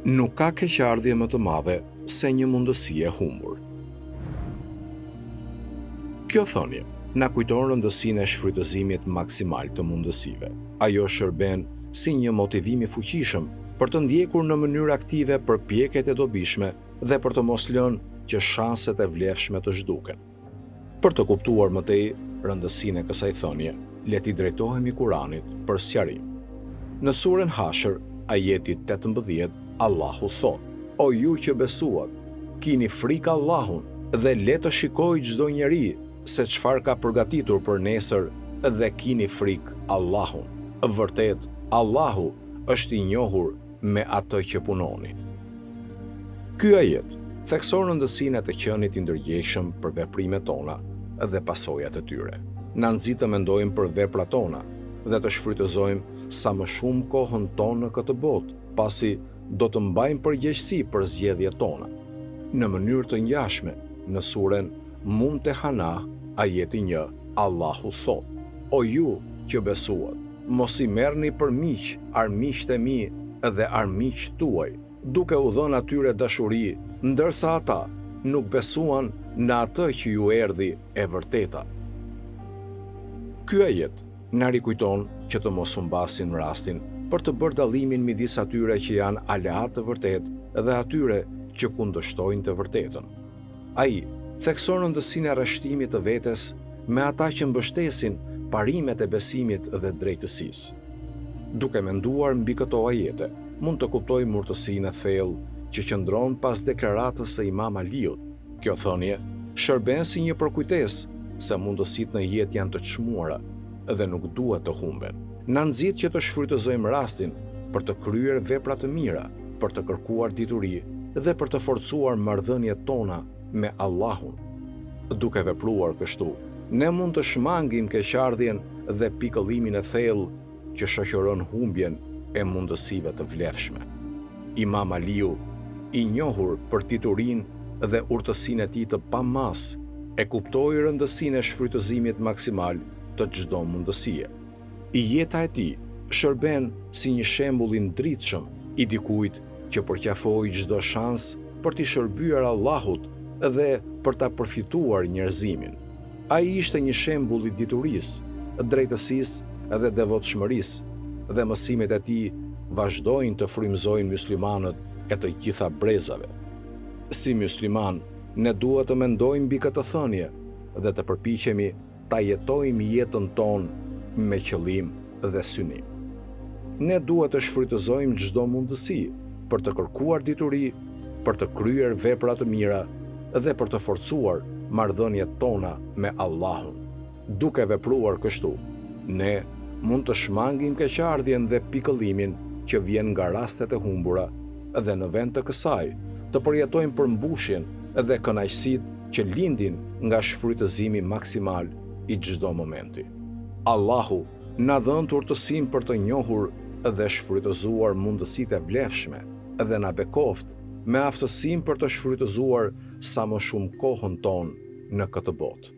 Nuk ka keqardhje më të madhe se një mundësi e humbur. Kjo thënie na kujton rëndësinë e shfrytëzimit maksimal të mundësive. Ajo shërben si një motivam i fuqishëm për të ndjekur në mënyrë aktive përpjekjet e dobishme dhe për të mos lënë që shanset e vlefshme të zhduken. Për të kuptuar më tej rëndësinë e kësaj thënie, le t'i drejtohemi Kuranit për sqarim. Në surën Hashr, ajeti 18, Allahu thot: "O ju që besuat, kini frikë Allahun dhe le të shikojë çdo njeri se çfarë ka përgatitur për nesër dhe kini frikë Allahun. Vërtet, Allahu është i njohur me atë që punoni." Ky ajet thekson rëndësinë e të qenit i ndërgjegjshëm për veprimet tona dhe pasojat e tyre. Na nxit të mendojmë për veprat tona dhe të shfrytëzojmë sa më shumë kohën tonë në këtë botë, pasi do të mbajmë përgjegjësi për zgjedhjet tona. Në mënyrë të ngjashme, në surën Mumtehana, ajeti 1, Allahu thot: "O ju që besuat, mos i merrni për miq armiqtë e mi dhe armiqtë tuaj, duke u dhënë atyre dashuri, ndërsa ata nuk besuan në atë që ju erdhi e vërteta." Ky ajet na rikujton që të mos humbasim rastin për të bërë dallimin midis atyre që janë aleat të vërtet dhe atyre që kundërshtojnë të vërtetën. Ai thekson rëndësinë e rreshtimit të vetes me ata që mbështesin parimet e besimit dhe drejtësisë. Duke menduar mbi këto ajete, mund të kuptojmë urtësinë e thellë që qëndron pas deklaratës së Imam Aliut. Kjo thënie shërben si një përkujtesë se mundësitë në jetë janë të çmuara dhe nuk duhet të humben. Na nxit që të shfrytëzojmë rastin për të kryer vepra të mira, për të kërkuar dituri dhe për të forcuar marrëdhëniet tona me Allahun. Duke vepruar kështu, ne mund të shmangim keqardhjen dhe pikëllimin e thellë që shoqëron humbjen e mundësive të vlefshme. Imam Aliu, i njohur për diturinë dhe urtësinë e tij të pamas, e kuptoi rëndësinë e shfrytëzimit maksimal të çdo mundësie. Jeta e tij shërben si një shembull i ndritshëm i dikujt që përqafoi çdo shans për t'i shërbyer Allahut dhe për ta përfituar njerëzimin. Ai ishte një shembull i diturisë, drejtësisë dhe devotshmërisë, dhe mësimet e tij vazhdojnë të frymëzojnë muslimanët e të gjitha brezave. Si musliman, ne duhet të mendojmë mbi këtë thënie dhe të përpiqemi ta jetojmë jetën tonë me qëllim dhe synim. Ne duhet të shfrytëzojmë çdo mundësi për të kërkuar dituri, për të kryer vepra të mira dhe për të forcuar marrëdhëniet tona me Allahun. Duke vepruar kështu, ne mund të shmangim keqardhjen dhe pikëllimin që vjen nga rastet e humbura dhe në vend të kësaj të përjetojmë përmbushjen dhe kënaqësitë që lindin nga shfrytëzimi maksimal i çdo momenti. Allahu na dhënë urtësinë për të njohur dhe shfrytëzuar mundësitë e vlefshme dhe na bekoft me aftësinë për të shfrytëzuar sa më shumë kohën tonë në këtë botë.